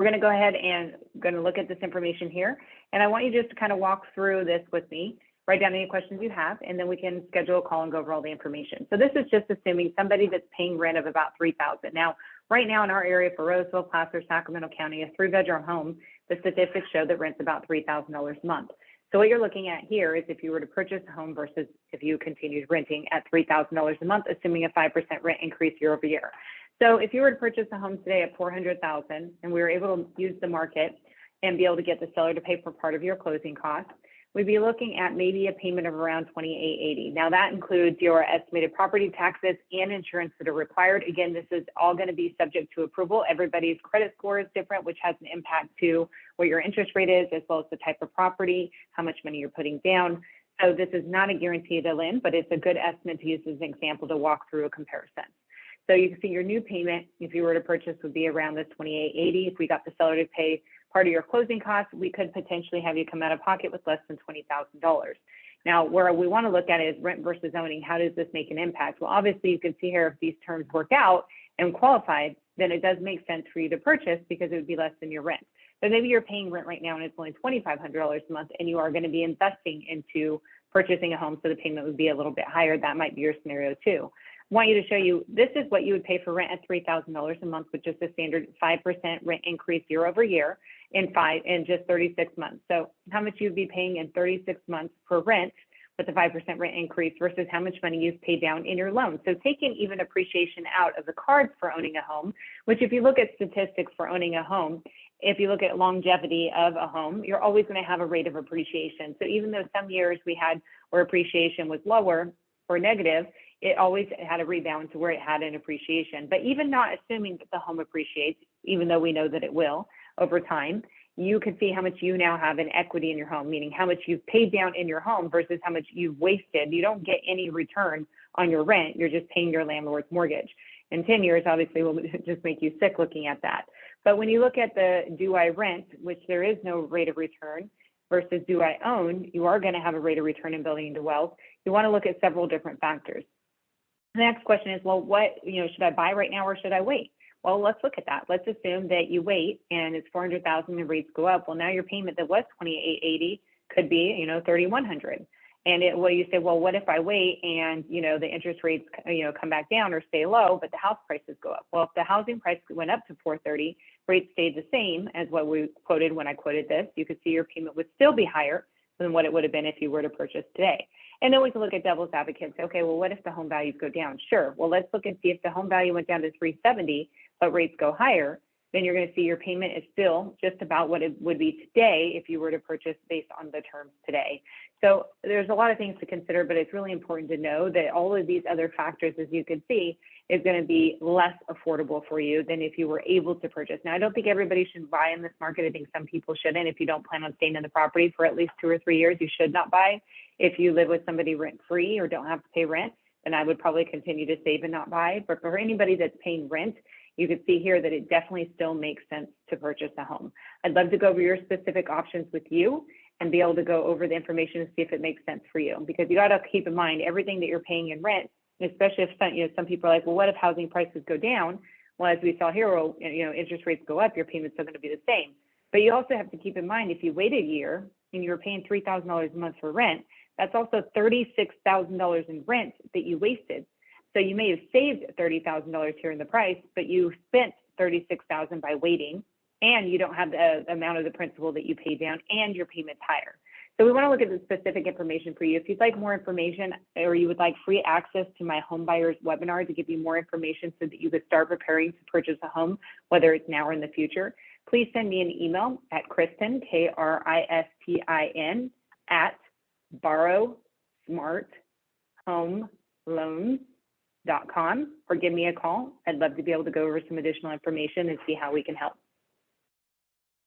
We're going to go ahead and going to look at this information here. And I want you just to kind of walk through this with me, write down any questions you have, and then we can schedule a call and go over all the information. So this is just assuming somebody that's paying rent of about $3,000. Now, right now in our area for Roseville, Placer, Sacramento County, a 3-bedroom home, the statistics show that rent's about $3,000 a month. So what you're looking at here is if you were to purchase a home versus if you continued renting at $3,000 a month, assuming a 5% rent increase year over year. So if you were to purchase a home today at $400,000 and we were able to use the market and be able to get the seller to pay for part of your closing costs, we'd be looking at maybe a payment of around $2,880. Now that includes your estimated property taxes and insurance that are required. Again, this is all going to be subject to approval. Everybody's credit score is different, which has an impact to what your interest rate is, as well as the type of property, how much money you're putting down. So this is not a guarantee to lend, but it's a good estimate to use as an example to walk through a comparison. So you can see your new payment, if you were to purchase, would be around the $2,880. If we got the seller to pay part of your closing costs, we could potentially have you come out of pocket with less than $20,000. Now, where we want to look at is rent versus owning. How does this make an impact? Well, obviously, you can see here if these terms work out and qualified, then it does make sense for you to purchase because it would be less than your rent. But maybe you're paying rent right now and it's only $2,500 a month, and you are going to be investing into purchasing a home, so the payment would be a little bit higher. That might be your scenario too. I want you to show you, this is what you would pay for rent at $3,000 a month, with just a standard 5% rent increase year over year in just 36 months. So how much you'd be paying in 36 months for rent with a 5% rent increase versus how much money you've paid down in your loan. So taking even appreciation out of the cards for owning a home, which if you look at statistics for owning a home, if you look at longevity of a home, you're always going to have a rate of appreciation. So even though some years we had where appreciation was lower or negative, it always had a rebound to where it had an appreciation. But even not assuming that the home appreciates, even though we know that it will over time, you can see how much you now have in equity in your home, meaning how much you've paid down in your home versus how much you've wasted. You don't get any return on your rent. You're just paying your landlord's mortgage. In 10 years, obviously, will just make you sick looking at that. But when you look at the do I rent, which there is no rate of return, versus do I own, you are going to have a rate of return in building into wealth. You want to look at several different factors. The next question is, well, should I buy right now or should I wait? Well, let's look at that. Let's assume that you wait and it's $400,000 and rates go up. Well, now your payment that was $2,880 could be, $3,100. And you say, well, what if I wait and, the interest rates, come back down or stay low, but the house prices go up? Well, if the housing price went up to $430, rates stayed the same as what we quoted when I quoted this, you could see your payment would still be higher than what it would have been if you were to purchase today. And then we can look at devil's advocate and say, okay, well, what if the home values go down? Sure. Well, let's look and see if the home value went down to $370, but rates go higher, then you're going to see your payment is still just about what it would be today if you were to purchase based on the terms today. So there's a lot of things to consider, but it's really important to know that all of these other factors, as you can see, is going to be less affordable for you than if you were able to purchase. Now, I don't think everybody should buy in this market. I think some people shouldn't. If you don't plan on staying in the property for at least 2 or 3 years, you should not buy. If you live with somebody rent-free or don't have to pay rent, then I would probably continue to save and not buy. But for anybody that's paying rent, you can see here that it definitely still makes sense to purchase a home. I'd love to go over your specific options with you and be able to go over the information and see if it makes sense for you. Because you got to keep in mind everything that you're paying in rent, especially if some people are like, well, what if housing prices go down? Well, as we saw here, interest rates go up, your payment's still going to be the same. But you also have to keep in mind, if you wait a year and you were paying $3,000 a month for rent, that's also $36,000 in rent that you wasted. So you may have saved $30,000 here in the price, but you spent $36,000 by waiting, and you don't have the amount of the principal that you paid down, and your payment's higher. So we want to look at the specific information for you. If you'd like more information, or you would like free access to my home buyers webinar to give you more information so that you could start preparing to purchase a home, whether it's now or in the future, please send me an email at Kristin, Kristin, at borrowsmarthomeloans.com, or give me a call. I'd love to be able to go over some additional information and see how we can help.